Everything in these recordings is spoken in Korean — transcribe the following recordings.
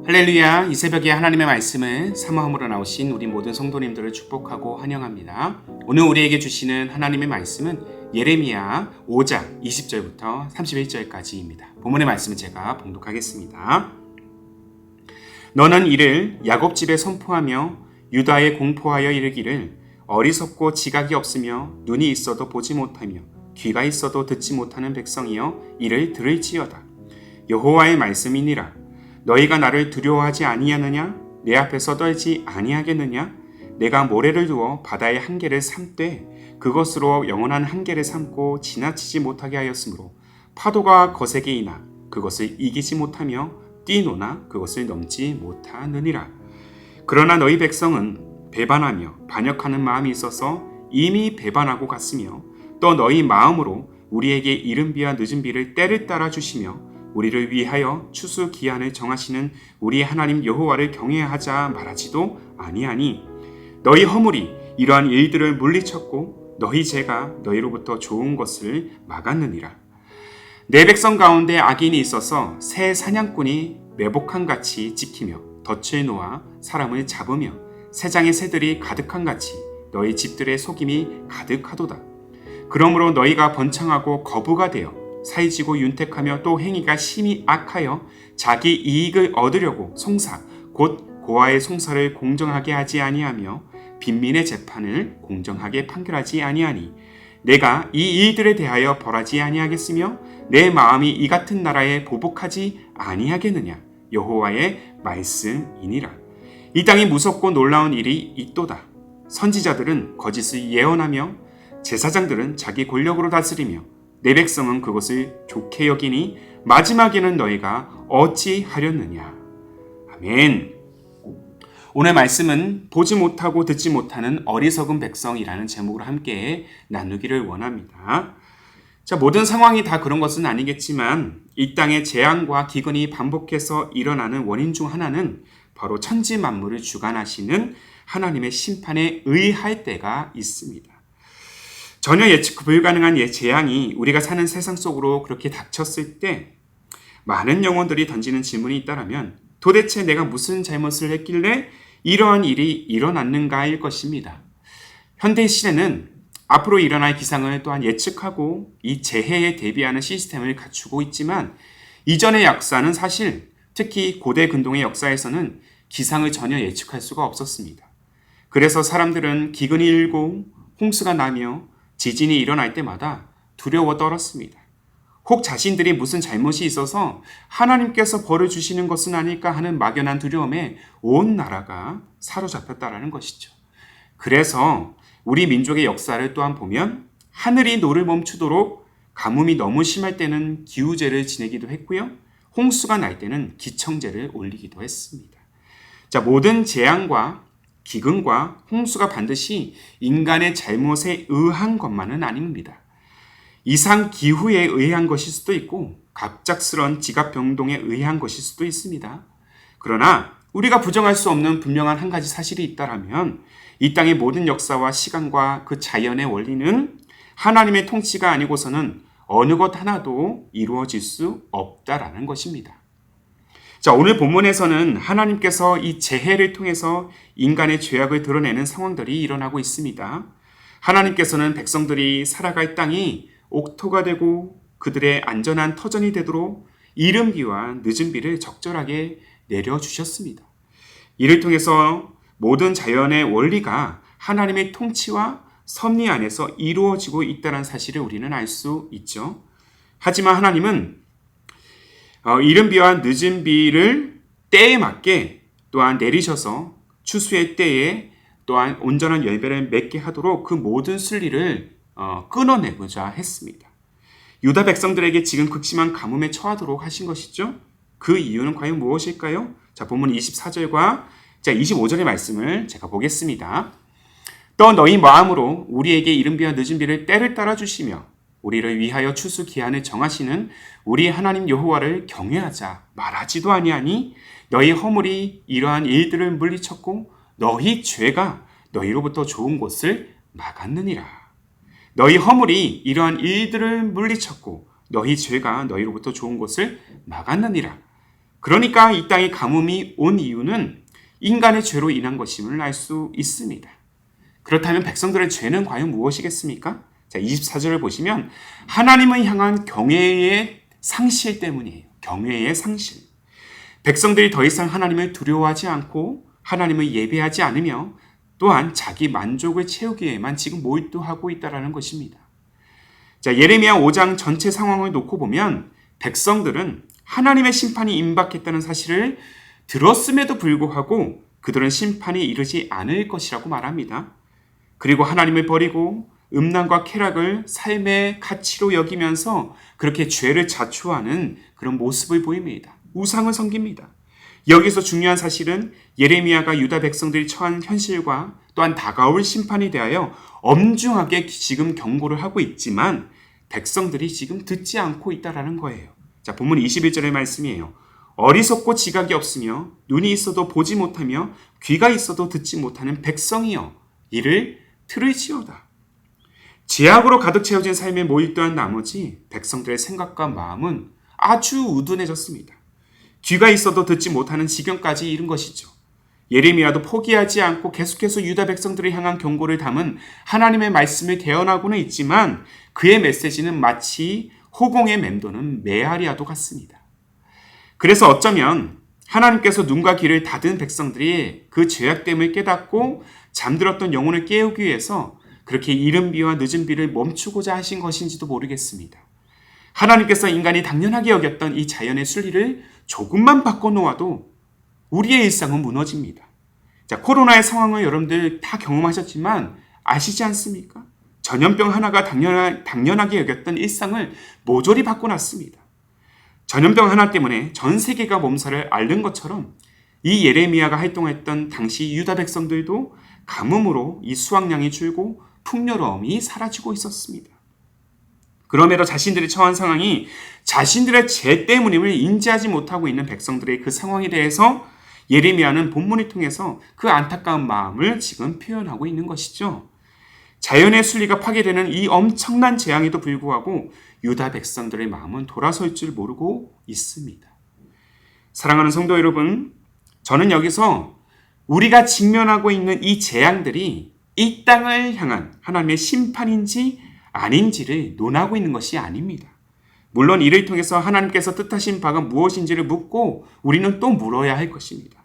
할렐루야, 이 새벽에 하나님의 말씀을 사모함으로 나오신 우리 모든 성도님들을 축복하고 환영합니다. 오늘 우리에게 주시는 하나님의 말씀은 예레미야 5장 20절부터 31절까지입니다. 본문의 말씀을 제가 봉독하겠습니다. 너는 이를 야곱 집에 선포하며 유다에 공포하여 이르기를 어리석고 지각이 없으며 눈이 있어도 보지 못하며 귀가 있어도 듣지 못하는 백성이여 이를 들을지어다. 여호와의 말씀이니라. 너희가 나를 두려워하지 아니하느냐? 내 앞에서 떨지 아니하겠느냐? 내가 모래를 두어 바다의 한계를 삼되 그것으로 영원한 한계를 삼고 지나치지 못하게 하였으므로 파도가 거세게 이나 그것을 이기지 못하며 뛰노나 그것을 넘지 못하느니라. 그러나 너희 백성은 배반하며 반역하는 마음이 있어서 이미 배반하고 갔으며 또 너희 마음으로 우리에게 이른 비와 늦은 비를 때를 따라 주시며 우리를 위하여 추수 기한을 정하시는 우리 하나님 여호와를 경외하자 말하지도 아니하니 너희 허물이 이러한 일들을 물리쳤고 너희 죄가 너희로부터 좋은 것을 막았느니라. 내 백성 가운데 악인이 있어서 새 사냥꾼이 매복한같이 지키며 덫을 놓아 사람을 잡으며 새장의 새들이 가득한같이 너희 집들의 속임이 가득하도다. 그러므로 너희가 번창하고 거부가 되어 사이지고 윤택하며 또 행위가 심히 악하여 자기 이익을 얻으려고 송사 곧 고아의 송사를 공정하게 하지 아니하며 빈민의 재판을 공정하게 판결하지 아니하니 내가 이 일들에 대하여 벌하지 아니하겠으며 내 마음이 이 같은 나라에 보복하지 아니하겠느냐. 여호와의 말씀이니라. 이 땅이 무섭고 놀라운 일이 있도다. 선지자들은 거짓을 예언하며 제사장들은 자기 권력으로 다스리며 내 백성은 그것을 좋게 여기니 마지막에는 너희가 어찌 하렸느냐. 아멘. 오늘 말씀은 보지 못하고 듣지 못하는 어리석은 백성이라는 제목으로 함께 나누기를 원합니다. 자, 모든 상황이 다 그런 것은 아니겠지만 이 땅의 재앙과 기근이 반복해서 일어나는 원인 중 하나는 바로 천지 만물을 주관하시는 하나님의 심판에 의할 때가 있습니다. 전혀 예측 불가능한 재앙이 우리가 사는 세상 속으로 그렇게 닥쳤을 때 많은 영혼들이 던지는 질문이 있다면 도대체 내가 무슨 잘못을 했길래 이러한 일이 일어났는가일 것입니다. 현대 시대는 앞으로 일어날 기상을 또한 예측하고 이 재해에 대비하는 시스템을 갖추고 있지만 이전의 역사는 사실 특히 고대 근동의 역사에서는 기상을 전혀 예측할 수가 없었습니다. 그래서 사람들은 기근이 일고 홍수가 나며 지진이 일어날 때마다 두려워 떨었습니다. 혹 자신들이 무슨 잘못이 있어서 하나님께서 벌을 주시는 것은 아닐까 하는 막연한 두려움에 온 나라가 사로잡혔다라는 것이죠. 그래서 우리 민족의 역사를 또한 보면 하늘이 노를 멈추도록 가뭄이 너무 심할 때는 기우제를 지내기도 했고요. 홍수가 날 때는 기청제를 올리기도 했습니다. 자, 모든 재앙과 기근과 홍수가 반드시 인간의 잘못에 의한 것만은 아닙니다. 이상 기후에 의한 것일 수도 있고 갑작스런 지각 변동에 의한 것일 수도 있습니다. 그러나 우리가 부정할 수 없는 분명한 한 가지 사실이 있다면 이 땅의 모든 역사와 시간과 그 자연의 원리는 하나님의 통치가 아니고서는 어느 것 하나도 이루어질 수 없다라는 것입니다. 자, 오늘 본문에서는 하나님께서 이 재해를 통해서 인간의 죄악을 드러내는 상황들이 일어나고 있습니다. 하나님께서는 백성들이 살아갈 땅이 옥토가 되고 그들의 안전한 터전이 되도록 이른 비와 늦은 비를 적절하게 내려주셨습니다. 이를 통해서 모든 자연의 원리가 하나님의 통치와 섭리 안에서 이루어지고 있다는 사실을 우리는 알 수 있죠. 하지만 하나님은 이른 비와 늦은 비를 때에 맞게 또한 내리셔서 추수의 때에 또한 온전한 열매를 맺게 하도록 그 모든 순리를 끊어내고자 했습니다. 유다 백성들에게 지금 극심한 가뭄에 처하도록 하신 것이죠. 그 이유는 과연 무엇일까요? 자, 본문 24절과 25절의 말씀을 제가 보겠습니다. 또 너희 마음으로 우리에게 이른 비와 늦은 비를 때를 따라 주시며 우리를 위하여 추수 기한을 정하시는 우리 하나님 여호와를 경외하자 말하지도 아니하니 너희 허물이 이러한 일들을 물리쳤고 너희 죄가 너희로부터 좋은 것을 막았느니라. 너희 허물이 이러한 일들을 물리쳤고 너희 죄가 너희로부터 좋은 것을 막았느니라. 그러니까 이 땅에 가뭄이 온 이유는 인간의 죄로 인한 것임을 알 수 있습니다. 그렇다면 백성들의 죄는 과연 무엇이겠습니까? 자, 24절을 보시면 하나님을 향한 경외의 상실 때문이에요. 경외의 상실. 백성들이 더 이상 하나님을 두려워하지 않고 하나님을 예배하지 않으며 또한 자기 만족을 채우기 위해만 지금 몰두하고 있다는 것입니다. 자, 예레미야 5장 전체 상황을 놓고 보면 백성들은 하나님의 심판이 임박했다는 사실을 들었음에도 불구하고 그들은 심판이 이르지 않을 것이라고 말합니다. 그리고 하나님을 버리고 음란과 쾌락을 삶의 가치로 여기면서 그렇게 죄를 자초하는 그런 모습을 보입니다. 우상을 섬깁니다. 여기서 중요한 사실은 예레미야가 유다 백성들이 처한 현실과 또한 다가올 심판에 대하여 엄중하게 지금 경고를 하고 있지만 백성들이 지금 듣지 않고 있다는 거예요. 자, 본문 21절의 말씀이에요. 어리석고 지각이 없으며 눈이 있어도 보지 못하며 귀가 있어도 듣지 못하는 백성이여 이를 들을지어다. 죄악으로 가득 채워진 삶에 몰두한 나머지 백성들의 생각과 마음은 아주 우둔해졌습니다. 귀가 있어도 듣지 못하는 지경까지 이른 것이죠. 예레미야도 포기하지 않고 계속해서 유다 백성들을 향한 경고를 담은 하나님의 말씀을 대언하고는 있지만 그의 메시지는 마치 호공에 맴도는 메아리와도 같습니다. 그래서 어쩌면 하나님께서 눈과 귀를 닫은 백성들이 그 죄악됨을 깨닫고 잠들었던 영혼을 깨우기 위해서 그렇게 이른 비와 늦은 비를 멈추고자 하신 것인지도 모르겠습니다. 하나님께서 인간이 당연하게 여겼던 이 자연의 순리를 조금만 바꿔놓아도 우리의 일상은 무너집니다. 자, 코로나의 상황을 여러분들 다 경험하셨지만 아시지 않습니까? 전염병 하나가 당연하게 여겼던 일상을 모조리 바꿔놨습니다. 전염병 하나 때문에 전 세계가 몸살을 앓는 것처럼 이 예레미야가 활동했던 당시 유다 백성들도 가뭄으로 이 수확량이 줄고 풍요로움이 사라지고 있었습니다. 그럼에도 자신들이 처한 상황이 자신들의 죄 때문임을 인지하지 못하고 있는 백성들의 그 상황에 대해서 예레미야는 본문을 통해서 그 안타까운 마음을 지금 표현하고 있는 것이죠. 자연의 순리가 파괴되는 이 엄청난 재앙에도 불구하고 유다 백성들의 마음은 돌아설 줄 모르고 있습니다. 사랑하는 성도 여러분, 저는 여기서 우리가 직면하고 있는 이 재앙들이 이 땅을 향한 하나님의 심판인지 아닌지를 논하고 있는 것이 아닙니다. 물론 이를 통해서 하나님께서 뜻하신 바가 무엇인지를 묻고 우리는 또 물어야 할 것입니다.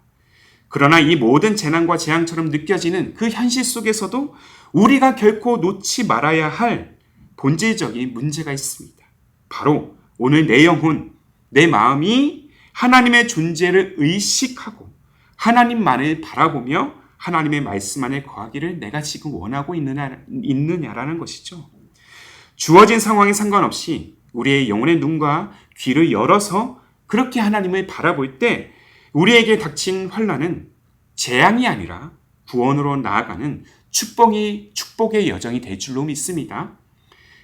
그러나 이 모든 재난과 재앙처럼 느껴지는 그 현실 속에서도 우리가 결코 놓지 말아야 할 본질적인 문제가 있습니다. 바로 오늘 내 영혼, 내 마음이 하나님의 존재를 의식하고 하나님만을 바라보며 하나님의 말씀 안에 거하기를 내가 지금 원하고 있느냐라는 것이죠. 주어진 상황에 상관없이 우리의 영혼의 눈과 귀를 열어서 그렇게 하나님을 바라볼 때 우리에게 닥친 환난은 재앙이 아니라 구원으로 나아가는 축복의 여정이 될 줄로 믿습니다.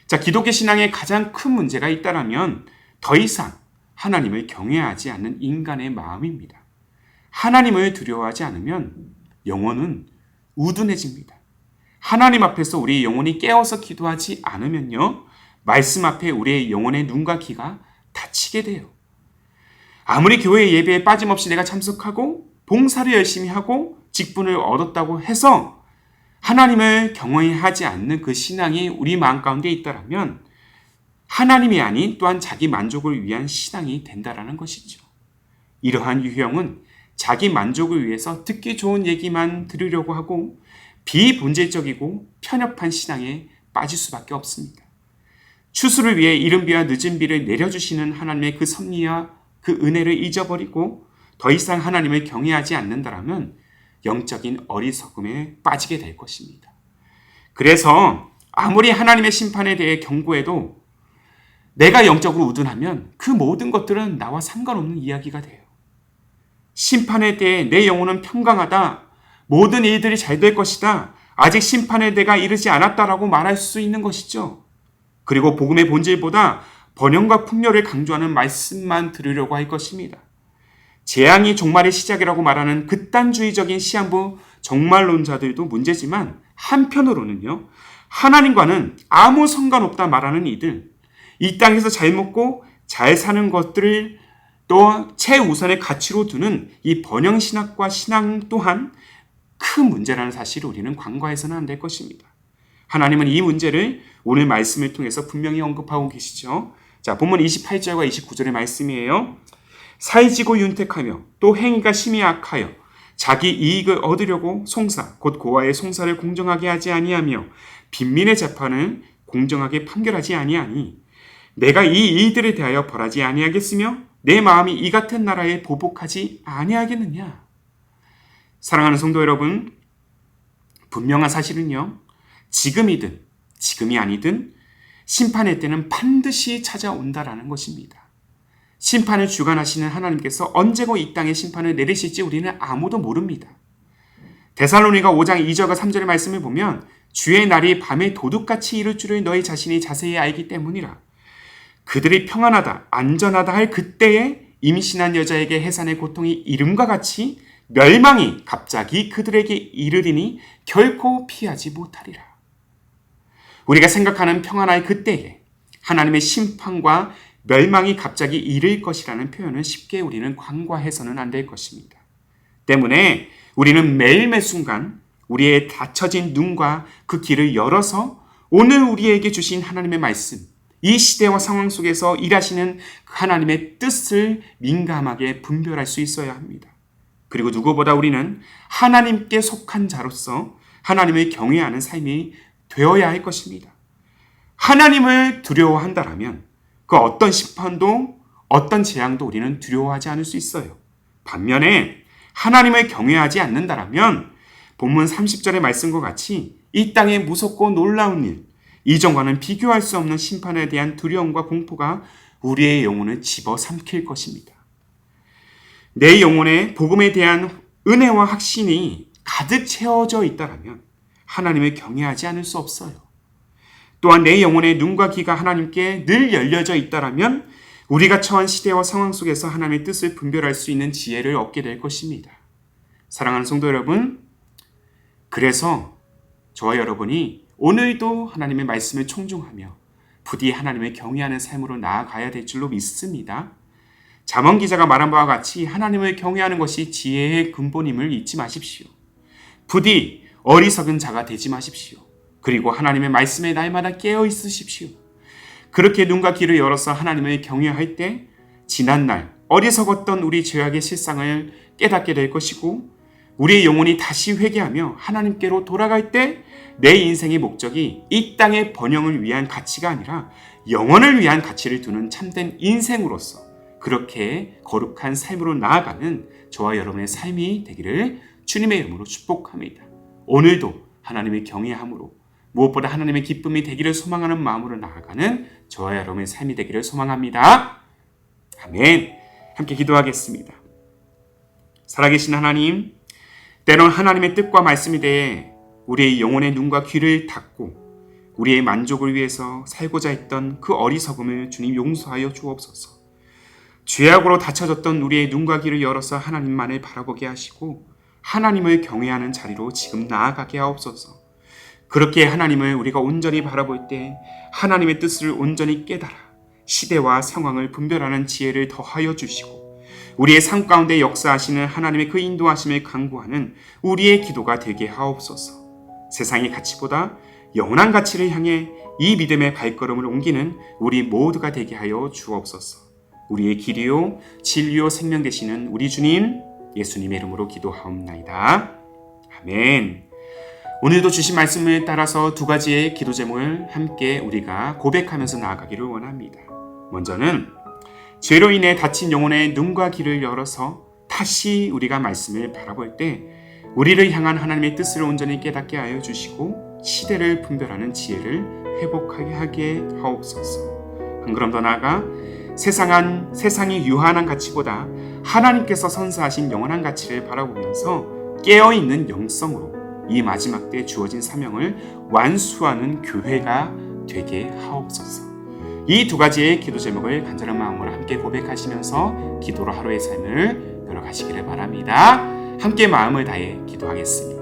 자, 기독교 신앙의 가장 큰 문제가 있다면 더 이상 하나님을 경외하지 않는 인간의 마음입니다. 하나님을 두려워하지 않으면 영혼은 우둔해집니다. 하나님 앞에서 우리의 영혼이 깨어서 기도하지 않으면요, 말씀 앞에 우리의 영혼의 눈과 귀가 닫히게 돼요. 아무리 교회 예배에 빠짐없이 내가 참석하고 봉사를 열심히 하고 직분을 얻었다고 해서 하나님을 경외하지 않는 그 신앙이 우리 마음 가운데 있다면 하나님이 아닌 또한 자기 만족을 위한 신앙이 된다라는 것이죠. 이러한 유형은 자기 만족을 위해서 듣기 좋은 얘기만 들으려고 하고 비본질적이고 편협한 신앙에 빠질 수밖에 없습니다. 추수를 위해 이른 비와 늦은 비를 내려주시는 하나님의 그 섭리와 그 은혜를 잊어버리고 더 이상 하나님을 경외하지 않는다면 영적인 어리석음에 빠지게 될 것입니다. 그래서 아무리 하나님의 심판에 대해 경고해도 내가 영적으로 우둔하면 그 모든 것들은 나와 상관없는 이야기가 돼요. 심판에 대해 내 영혼은 평강하다, 모든 일들이 잘 될 것이다, 아직 심판의 때가 이르지 않았다라고 말할 수 있는 것이죠. 그리고 복음의 본질보다 번영과 풍요를 강조하는 말씀만 들으려고 할 것입니다. 재앙이 종말의 시작이라고 말하는 극단주의적인 시한부 종말론자들도 문제지만 한편으로는요, 하나님과는 아무 상관없다 말하는 이들, 이 땅에서 잘 먹고 잘 사는 것들을 또 최우선의 가치로 두는 이 번영신학과 신앙 또한 큰 문제라는 사실을 우리는 간과해서는 안 될 것입니다. 하나님은 이 문제를 오늘 말씀을 통해서 분명히 언급하고 계시죠. 자, 본문 28절과 29절의 말씀이에요. 사이지고 윤택하며 또 행위가 심히 악하여 자기 이익을 얻으려고 송사 곧 고아의 송사를 공정하게 하지 아니하며 빈민의 재판을 공정하게 판결하지 아니하니 내가 이 이들에 대하여 벌하지 아니하겠으며 내 마음이 이 같은 나라에 보복하지 아니하겠느냐. 사랑하는 성도 여러분, 분명한 사실은요, 지금이든 지금이 아니든 심판의 때는 반드시 찾아온다라는 것입니다. 심판을 주관하시는 하나님께서 언제고 이 땅에 심판을 내리실지 우리는 아무도 모릅니다. 데살로니가 5장 2절과 3절의 말씀을 보면 주의 날이 밤에 도둑같이 이룰 줄을 너희 자신이 자세히 알기 때문이라. 그들이 평안하다 안전하다 할 그때에 임신한 여자에게 해산의 고통이 이름과 같이 멸망이 갑자기 그들에게 이르리니 결코 피하지 못하리라. 우리가 생각하는 평안할 그때에 하나님의 심판과 멸망이 갑자기 이를 것이라는 표현을 쉽게 우리는 간과해서는 안 될 것입니다. 때문에 우리는 매일매 순간 우리의 닫혀진 눈과 그 길을 열어서 오늘 우리에게 주신 하나님의 말씀, 이 시대와 상황 속에서 일하시는 하나님의 뜻을 민감하게 분별할 수 있어야 합니다. 그리고 누구보다 우리는 하나님께 속한 자로서 하나님을 경외하는 삶이 되어야 할 것입니다. 하나님을 두려워한다라면 그 어떤 심판도 어떤 재앙도 우리는 두려워하지 않을 수 있어요. 반면에 하나님을 경외하지 않는다라면 본문 30절의 말씀과 같이 이 땅의 무섭고 놀라운 일, 이전과는 비교할 수 없는 심판에 대한 두려움과 공포가 우리의 영혼을 집어삼킬 것입니다. 내 영혼에 복음에 대한 은혜와 확신이 가득 채워져 있다라면 하나님을 경외하지 않을 수 없어요. 또한 내 영혼의 눈과 귀가 하나님께 늘 열려져 있다라면 우리가 처한 시대와 상황 속에서 하나님의 뜻을 분별할 수 있는 지혜를 얻게 될 것입니다. 사랑하는 성도 여러분, 그래서 저와 여러분이 오늘도 하나님의 말씀을 청중하며 부디 하나님을 경외하는 삶으로 나아가야 될 줄로 믿습니다. 잠언 기자가 말한 바와 같이 하나님을 경외하는 것이 지혜의 근본임을 잊지 마십시오. 부디 어리석은 자가 되지 마십시오. 그리고 하나님의 말씀에 날마다 깨어 있으십시오. 그렇게 눈과 귀를 열어서 하나님을 경외할 때 지난날 어리석었던 우리 죄악의 실상을 깨닫게 될 것이고 우리의 영혼이 다시 회개하며 하나님께로 돌아갈 때 내 인생의 목적이 이 땅의 번영을 위한 가치가 아니라 영원을 위한 가치를 두는 참된 인생으로서 그렇게 거룩한 삶으로 나아가는 저와 여러분의 삶이 되기를 주님의 이름으로 축복합니다. 오늘도 하나님의 경외함으로 무엇보다 하나님의 기쁨이 되기를 소망하는 마음으로 나아가는 저와 여러분의 삶이 되기를 소망합니다. 아멘. 함께 기도하겠습니다. 살아계신 하나님, 때론 하나님의 뜻과 말씀에 대해 우리의 영혼의 눈과 귀를 닫고 우리의 만족을 위해서 살고자 했던 그 어리석음을 주님 용서하여 주옵소서. 죄악으로 닫혀졌던 우리의 눈과 귀를 열어서 하나님만을 바라보게 하시고 하나님을 경외하는 자리로 지금 나아가게 하옵소서. 그렇게 하나님을 우리가 온전히 바라볼 때 하나님의 뜻을 온전히 깨달아 시대와 상황을 분별하는 지혜를 더하여 주시고 우리의 삶 가운데 역사하시는 하나님의 그 인도하심을 간구하는 우리의 기도가 되게 하옵소서. 세상의 가치보다 영원한 가치를 향해 이 믿음의 발걸음을 옮기는 우리 모두가 되게 하여 주옵소서. 우리의 길이요 진리요 생명 되시는 우리 주님 예수님의 이름으로 기도하옵나이다. 아멘. 오늘도 주신 말씀을 따라서 두 가지의 기도 제목을 함께 우리가 고백하면서 나아가기를 원합니다. 먼저는 죄로 인해 다친 영혼의 눈과 귀를 열어서 다시 우리가 말씀을 바라볼 때 우리를 향한 하나님의 뜻을 온전히 깨닫게 하여 주시고 시대를 분별하는 지혜를 회복하게 하게 하옵소서. 한 걸음 더 나아가 세상이 유한한 가치보다 하나님께서 선사하신 영원한 가치를 바라보면서 깨어있는 영성으로 이 마지막 때 주어진 사명을 완수하는 교회가 되게 하옵소서. 이 두 가지의 기도 제목을 간절한 마음으로 함께 고백하시면서 기도로 하루의 삶을 열어가시기를 바랍니다. 함께 마음을 다해 기도하겠습니다.